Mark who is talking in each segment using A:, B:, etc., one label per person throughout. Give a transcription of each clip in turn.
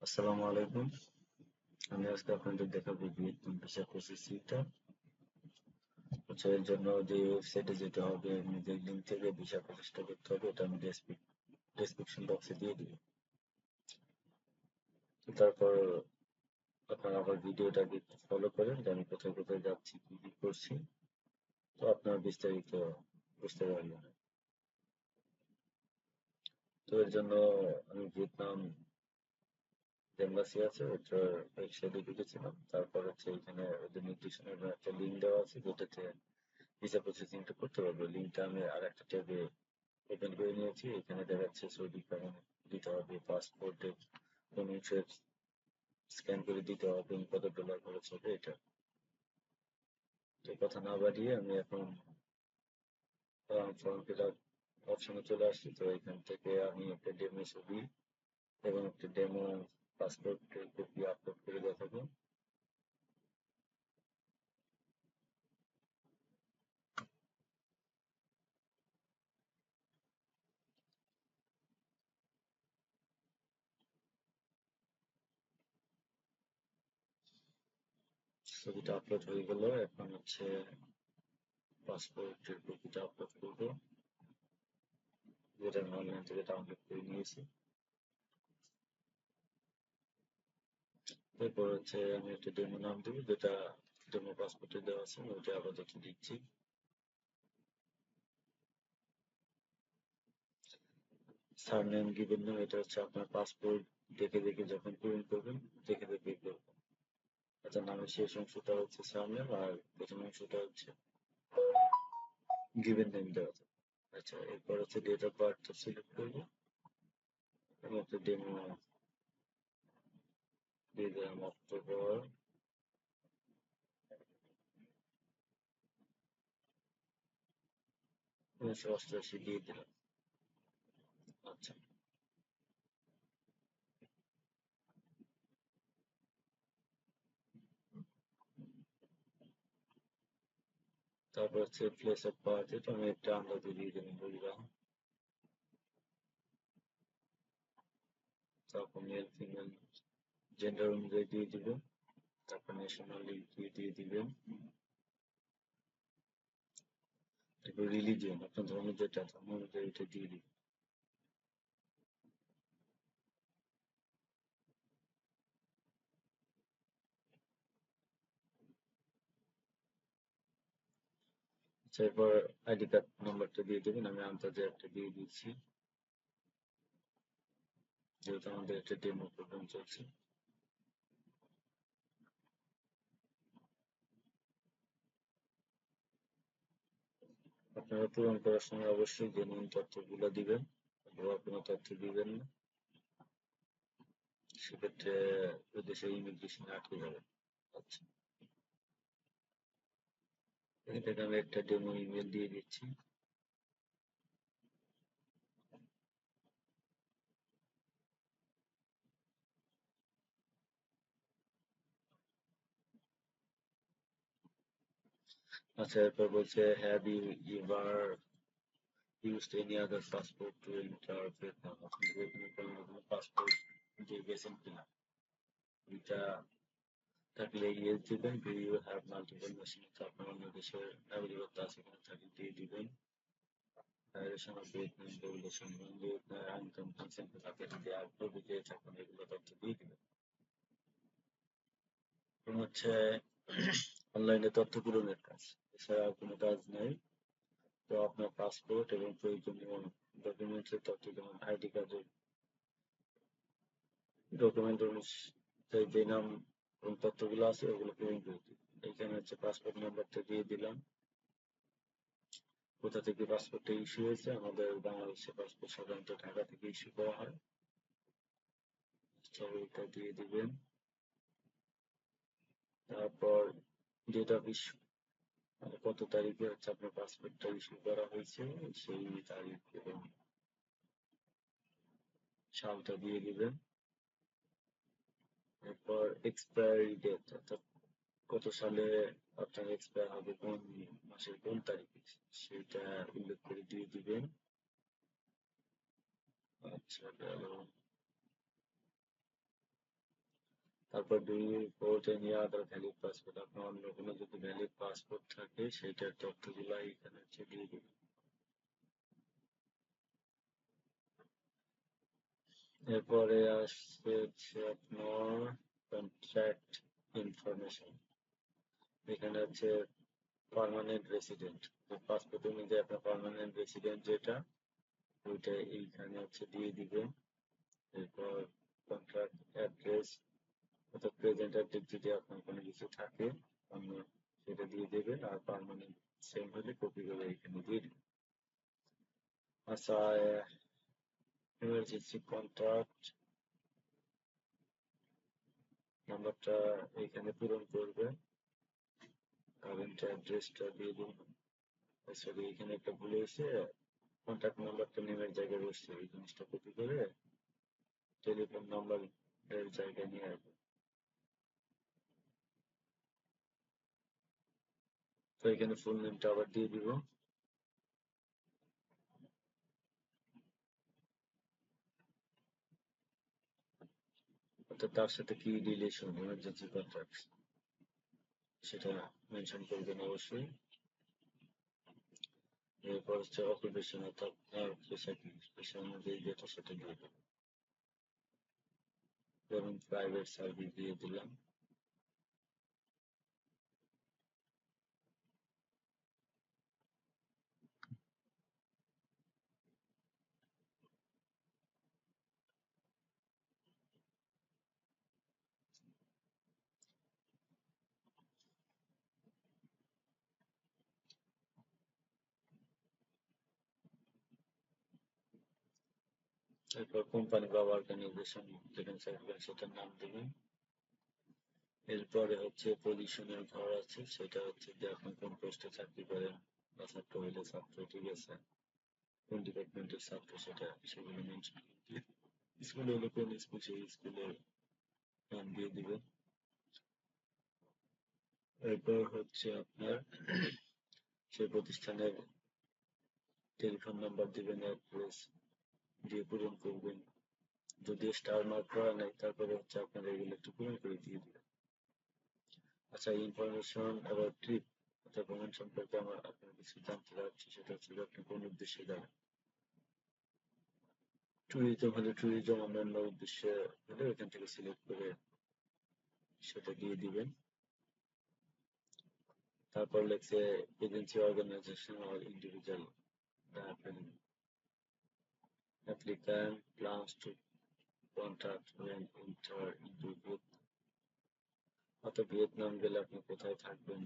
A: আসসালামু আলাইকুম। আমি আজকে আপনাদের দেখাবো ভিয়েতনাম ভিসা প্রসেসিংটা। এর জন্য যে ওয়েবসাইটে যেতে হবে, যে লিঙ্ক থেকে ভিসা প্রসেসটা করতে হবে, এটা আমি ডেসক্রিপশন বক্সে দিয়ে দিব। তো তারপর আপনারা আমার ভিডিওটাকে একটু ফলো করেন যে আমি কোথায় কোথায় যাচ্ছি, কি কি করছি। তো আপনারা বিস্তারিত বুঝতে পারবেন। তো এর জন্য আমি ভিয়েতনাম যে এম্বাসি আছে ওটার ওয়েবসাইটে ঢুকেছিলাম। তারপর হচ্ছে এখানে ওদের নির্দেশনা একটা লিঙ্ক দেওয়া আছে যেটাতে ভিসা প্রসেসিংটা করতে পারবো। লিঙ্কটা আমি আর একটা ট্যাবে ওপেন করে নিয়েছি। এখানে দেখাচ্ছে ছবি কেমন দিতে হবে, পাসপোর্টের কোন অংশের স্ক্যান করে দিতে হবে, কত ডলার খরচ হবে এটা। তো কথা না বাড়িয়ে আমি এখন ফর্ম ফিল আপ অপশনে চলে আসছি। তো এখান থেকে আমি একটা ডেমো ছবি এবং একটা ডেমো পাসপোর্টের কপি আপলোড করে দেখাবো। ছবিটা আপলোড হয়ে গেল। এখন হচ্ছে পাসপোর্টের কপিটা আপলোড করবো, যেটা আমি অনলাইন থেকে ডাউনলোড করে নিয়েছি। এরপর হচ্ছে আমি একটা ডেমো নাম দেবো, যেটা ডেমো পাসপোর্টে দেওয়া আছে ওইটা আপাতত দিচ্ছি। সারনেম গিভেন নেম, এটা হচ্ছে আপনার পাসপোর্ট দেখে দেখে যখন পূরণ করবেন দেখে দেখে করবেন। আচ্ছা, নামের শেষ অংশটা হচ্ছে সারনেম আর প্রথম অংশটা হচ্ছে গিভেন নেম দেওয়া থাকে। আচ্ছা, এরপর হচ্ছে ডেট অফ বার্থ সিলেক্ট করবো এবং একটা ডেমো দিয়ে দিলাম অক্টোবর 1988 দিয়ে দিলাম। আচ্ছা, তারপর হচ্ছে প্লেস অফ বার্থ, এটা আমি একটা আন্দাজে দিয়ে দিলাম বললাম। তারপর মেল ফিমেল জেন্ডার অনুযায়ী দিয়ে দিবেন। তারপর ন্যাশনালিটি দিয়ে দিবেন। তারপর রিলিজিয়ন, আপনার ধর্ম যেটা, ধর্ম অনুযায়ী এটা দিয়ে দিবেন। আচ্ছা, এরপর আইডি কার্ড নাম্বারটা দিয়ে দেবেন। আমি আন্দাজে একটা দিয়ে দিচ্ছি, যেহেতু আমাদের একটা ডেমো প্রোগ্রাম চলছে। আপনারা পূরণ করার সময় অবশ্যই জেনুইন তথ্যগুলো দিবেন, ভুয়া কোনো তথ্য দিবেন না। সেক্ষেত্রে ওই দেশের ইমিগ্রেশনে আটকে যাবে। আচ্ছা, এখান থেকে আমি একটা ডেমো ইমেল দিয়ে দিচ্ছি। আচ্ছা, এরপর বলছে have you ever used any other passport to enter Vietnam. আপনি ভিয়েতনামে কোনো পাসপোর্ট দিয়ে গেছেন কিনা, এটা থাকলে ইয়েস দিবেন। Do you have multiple nationality, আপনার অন্য দেশের নাগরিকত্ব আছে কিনা থাকলে দিয়ে দিবেন। ভায়োলেশন অফ ভিয়েতনাম রেগুলেশন, ভিয়েতনামের আইন কানুন কনসেন্ট থাকে যদি আগ্রহ দিয়ে থাকেন, এগুলো তথ্য দিয়ে দিবেন। এবং হচ্ছে অনলাইনে তথ্য পূরণের কাজ, এছাড়া আর কোনো কাজ নেই। তো আপনার পাসপোর্ট এবং প্রয়োজনীয় ডকুমেন্টসের তথ্য, যেমন আইডি কার্ডের ডকুমেন্ট অনুযায়ী যে নাম এবং তথ্যগুলো আছে ওগুলো পূরণ করে দিন। এখানে হচ্ছে পাসপোর্ট নাম্বারটা দিয়ে দিলাম। কোথা থেকে পাসপোর্টটা ইস্যু হয়েছে, আমাদের বাংলাদেশের পাসপোর্ট সাধারণত ঢাকা থেকে ইস্যু করা হয়। তো এটা দিয়ে দিবেন। তারপর ডেট অফ ইস্যু, মানে কত তারিখে হচ্ছে আপনার পাসপোর্টটা ইস্যু করা হয়েছে সেই তারিখ এবং সালটা দিয়ে দিবেন। এরপর এক্সপায়ারি ডেট, অর্থাৎ কত সালে আপনার এক্সপায়ার হবে, কোন মাসের কোন তারিখে, সেটা উল্লেখ করে দিয়ে দিবেন। আচ্ছা, গেল। তারপর do you hold any other valid passport, আপনার অন্য কোনো যদি ভ্যালিড পাসপোর্ট থাকে সেইটার তথ্যগুলো এখানে হচ্ছে দিয়ে দিবেন। এরপরে আসছে হচ্ছে আপনার কন্ট্রাক্ট ইনফরমেশন। এখানে হচ্ছে পার্মানেন্ট রেসিডেন্ট, পাসপোর্ট অনুযায়ী আপনার পার্মানেন্ট রেসিডেন্ট যেটা ওইটা এইখানে হচ্ছে দিয়ে দিবেন। এরপর কন্ট্রাক্ট অ্যাড্রেস অর্থাৎ প্রেজেন্ট অ্যাড্রেস যদি আপনার কোনো কিছু থাকে অন্য সেটা দিয়ে দেবেন, আর পার্মানেন্ট সেম হলে কপি করে এখানে দিয়ে দিবেন। আচ্ছা, ইমার্জেন্সি কন্ট্যাক্ট নাম্বারটা এখানে পূরণ করবেন, কারেন্ট অ্যাড্রেসটা দিয়ে দিন। সরি, এখানে একটা ভুল হয়েছে, কন্ট্যাক্ট নাম্বারটা নেমের জায়গায় বসছে, এই জিনিসটা কপি করে টেলিফোন নাম্বারের জায়গায় নিয়ে আসবেন। তো এখানে ফুল নেমটা আবার দিয়ে দিব। অর্থাৎ তার সাথে কি রিলেশন, ইমার্জেন্সি কন্ট্যাক্ট সেটা মেনশন করবেন অবশ্যই। এরপর হচ্ছে অকুপেশন অর্থাৎ পেশা কি, পেশা অনুযায়ী যেটা সেটা দিয়ে দেবেন। যেমন প্রাইভেট সার্ভিস দিয়ে দিলাম। এরপর কোম্পানি বা অর্গানাইজেশন যেখানে চাকরি সেটার নাম দেবেন। এরপরে হচ্ছে পজিশনের ঘর আছে, সেটা হচ্ছে যে আপনি কোন পোস্টে চাকরি করেন, বা ছাত্র হইলে ছাত্র, ঠিক আছে, কোন ডিপার্টমেন্টের ছাত্র সেটা সেগুলো মেনশন দিয়ে, স্কুলে হলে কোন স্কুল সেই স্কুলের নাম দিয়ে দিবেন। এরপর হচ্ছে আপনার সেই প্রতিষ্ঠানের টেলিফোন নাম্বার দিবেন, অ্যাড্রেস দিয়ে পূরণ করবেন। যদি স্টার মার্ক করা নাই তারপরে হচ্ছে আপনার এগুলো একটু পূরণ করে দিয়ে দিবেন। আচ্ছা, ইনফরমেশন অ্যাবাউট ট্রিপ অর্থাৎ ভ্রমণ সম্পর্কে আমার আপনার কিছু জানতে চাচ্ছি, সেটা হচ্ছে যে আপনি কোন উদ্দেশ্যে যাবেন। ট্যুরিজম হলে ট্যুরিজম, অন্যান্য উদ্দেশ্যে হলে ওইখান থেকে সিলেক্ট করে সেটা দিয়ে দিবেন। তারপর লেখছে agency, organization or individual applicant plans to contact when enter into Vietnam। অর্থাৎ ভিয়েতনাম গেলে আপনি কোথায় থাকবেন,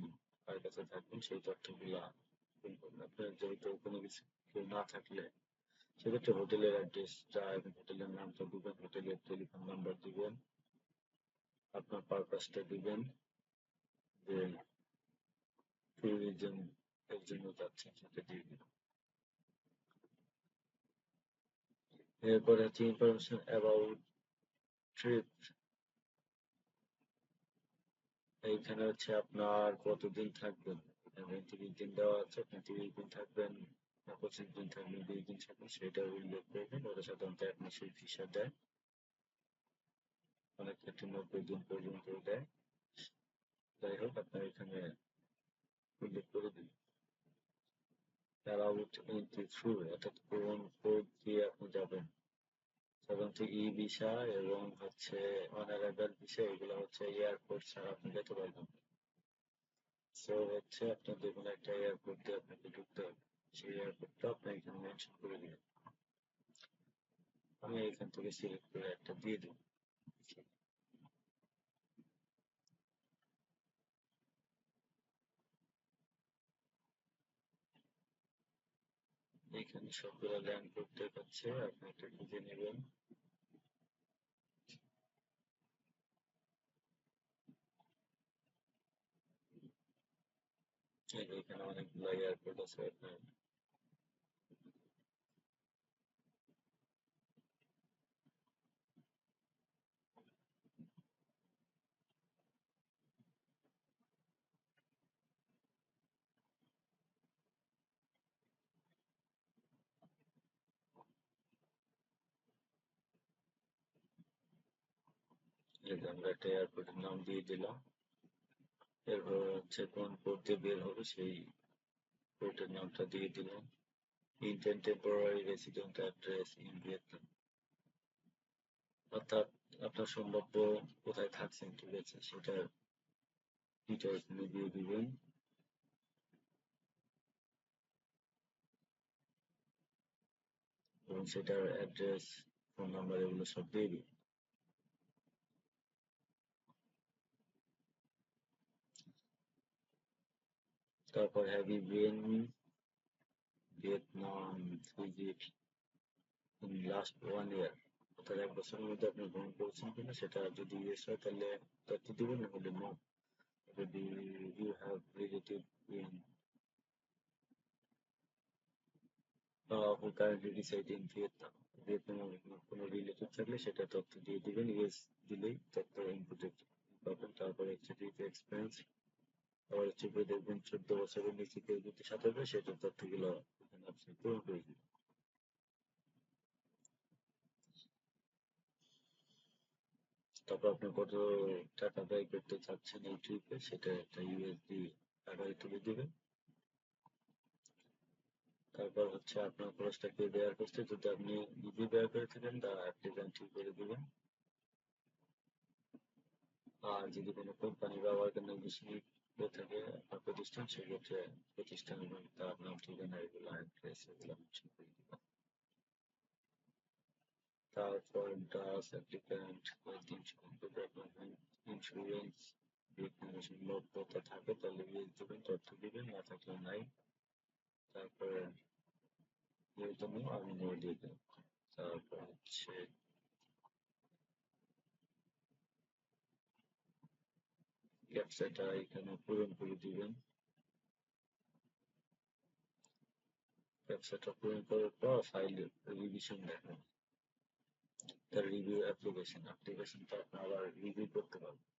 A: কার কাছে থাকবেন সেই তথ্যগুলা fill করবেন। আপনার যেহেতু কোনো কিছু কেউ না থাকলে সেক্ষেত্রে হোটেলের অ্যাড্রেস যা এবং হোটেলের নামটা দিবেন, হোটেলের টেলিফোন নাম্বার দিবেন, আপনার পারপাসটা দিবেন যে ট্যুরিজম এর জন্য যাচ্ছেন সেটা দিয়ে দিবেন। এরপর হচ্ছে ইনফরমেশন অ্যাবাউট ট্রিপ। এইখানে হচ্ছে আপনার কতদিন থাকবেন, এখানে 30 দিন দেওয়া আছে, আপনি 30 দিন থাকবেন না 25 দিন থাকবেন, 20 দিন থাকবেন সেটা উল্লেখ করবেন। ওরা সাধারণত 1 মাসের ভিসা দেয়, অনেক ক্ষেত্রে 90 দিন পর্যন্ত দেয়। যাই হোক, আপনার এখানে উল্লেখ করে দিন। অ্যালাউড এন্ট্রি থ্রু অর্থাৎ কোন পোর্ট দিয়ে আপনি যাবেন। সাধারণত ই ভিসা এবং হচ্ছে অনারাইভাল ভিসা, এগুলো হচ্ছে এয়ারপোর্ট ছাড়া আপনি যেতে পারবেন না। সো হচ্ছে আপনার যে কোনো একটা এয়ারপোর্ট দিয়ে আপনাকে ঢুকতে হবে, সেই এয়ারপোর্টটা আপনি এখানে মেনশন করে দিবেন। আমি এখান থেকে সিলেক্ট করে একটা দিয়ে দিব। এখানে সবগুলো ল্যান্ড করতে পারছে, আপনি একটা খুঁজে নেবেন। এখানে অনেকগুলো এয়ারপোর্ট আছে, আপনার এই যে আমরা একটা এয়ারপোর্টের নাম দিয়ে দিলাম। এরপর হচ্ছে কোন পোর্ট দিয়ে বের হবে সেই পোর্টের নামটা দিয়ে দিলাম। Indian temporary resident address in Vietnam, অর্থাৎ আপনার সম্ভাব্য কোথায় থাকছেন, ঠিক আছে, সেটার ডিটেলস দিয়ে দিবেন এবং সেটার অ্যাড্রেস, ফোন নাম্বার এগুলো সব দিয়ে দিবেন। তারপর have you been Vietnam visit in last 1 year, অর্থাৎ 1 বছরের মধ্যে আপনি ভ্রমণ করেছেন কিনা, সেটা যদি ইয়েস হয় তাহলে তথ্য দিবেন, না হলে নো। যদি you have visited in who currently reside in Vietnam, ভিয়েতনামের কোনো রিলেটিভ থাকলে সেটা তথ্য দিয়ে দিবেন, ইয়েস দিলেই তথ্য ইনপুটেড পাবেন। তারপরে হচ্ছে ডিপ এক্সপেরিয়েন্স, আবার হচ্ছে দেখবেন 14 বছরের নিচে কেউ যদি সাথে হবে সেটার তথ্যগুলো এখানে আপনি পূরণ করে দিবেন। তারপর আপনি কত টাকা ব্যয় করতে চাচ্ছেন এই ট্রিপে, সেটা একটা ইউএসডি টাকায় তুলে দিবেন। তারপর হচ্ছে আপনার খরচটা কে বেয়ার করছে, যদি আপনি নিজে বেয়ার করে থাকেন তা অ্যাপ্লিক্যান্ট ঠিক করে দিবেন। আর যদি কোনো কোম্পানি বা অর্গানাইজেশন হয়ে থাকে আপনার প্রতিষ্ঠান, সেক্ষেত্রে প্রতিষ্ঠানের নাম, তার নাম, ঠিকানা, এগুলো অ্যাড্রেস এগুলো মেনশন করে দিবেন। তারপর ডাস অ্যাপ্লিক্যান্ট হেলথ ইন্স্যুরেন্স ডিক্লারেশন লভ্যতা থাকে তাহলে ইয়েস দিবেন, তথ্য দিবেন, না থাকলে নাই। তারপরে যেহেতু নো, আমি নো দিয়ে দেবো। তারপর হচ্ছে ক্যাপচাটা এখানে পূরণ করে দিবেন। ক্যাপচাটা পূরণ করার পর ফাইল রিভিশন দেখান, তার রিভিউ অ্যাপ্লিকেশনটা আপনি আবার রিভিউ করতে পারবেন।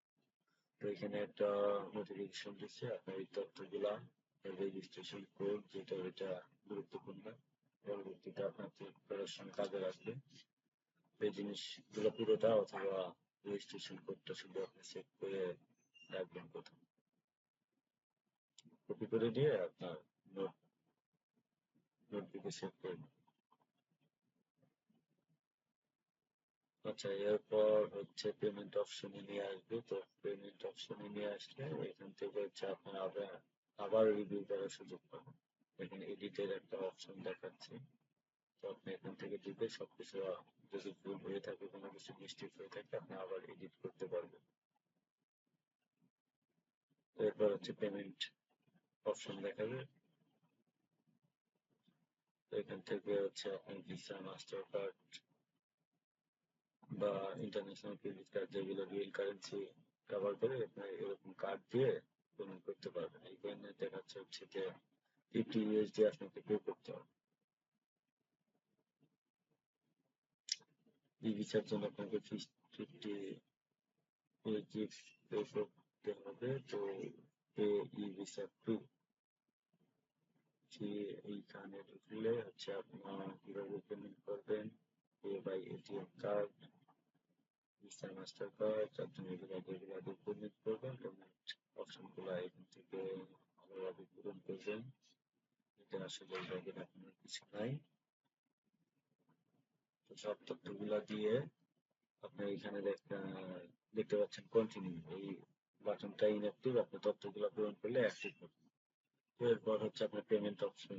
A: তো এখানে একটা নোটিফিকেশন দিচ্ছে, আপনার এই তথ্যগুলা রেজিস্ট্রেশন কোড যেটা, এটা গুরুত্বপূর্ণ, পরবর্তীতে আপনার প্রিপারেশন কাজে লাগবে। এই জিনিসগুলো পুরোটা অথবা রেজিস্ট্রেশন কোডটা শুধু আপনি সেভ করে রাখবেন প্রথম, কপি করে দিয়ে আপনার নোটবুকে সেভ করে নেবেন। আচ্ছা, এরপর হচ্ছে পেমেন্ট অপশনে নিয়ে আসবে। তো পেমেন্ট অপশনে নিয়ে আসলে এখান থেকে হচ্ছে আপনার আবার আবার রিভিউ করার সুযোগ পাবেন। এখানে এডিটের একটা অপশন দেখাচ্ছে, তো আপনি এখান থেকে দিলে সবকিছু যদি ভুল হয়ে থাকে, কোনো কিছু মিস্টেক হয়ে থাকে, আপনি আবার এডিট করতে পারবেন। তো এরপর হচ্ছে পেমেন্ট অপশন দেখাবে, তো এখান থেকে হচ্ছে আপনি ভিসা, মাস্টার কার্ড বা ইন্টারন্যাশনাল ক্রেডিট কার্ড যেগুলো রিয়েল কারেন্সি ব্যবহার করে আপনি এরকম কার্ড দিয়ে পেমেন্ট করতে পারবেন। এইখানে দেখাচ্ছে হচ্ছে যে 50 ইউএসডি আপনাকে পে করতে হবে। ই ভিসার জন্য আপনাকে 50 ইউএসডি পে করতে হবে। তো পে ই ভিসা টু, এইখানে ঢুকলে হচ্ছে আপনার কিভাবে পেমেন্ট করবেন, pay by ATM card, visa, master card, আপনি এগুলো যেগুলো পেমেন্ট করবেন, পেমেন্ট অপশনগুলো এখান থেকে ভালোভাবে পূরণ করবেন। এটা আসলে এইভাবে দেখানোর কিছু নাই। তো সব তথ্যগুলা দিয়ে আপনি এখানে দেখতে পাচ্ছেন কন্টিনিউ, এই বাটনটা ইনঅ্যাক্টিভ, আপনি তথ্যগুলো পূরণ করলে অ্যাক্টিভ হবে। তো এরপর হচ্ছে আপনার পেমেন্ট অপশন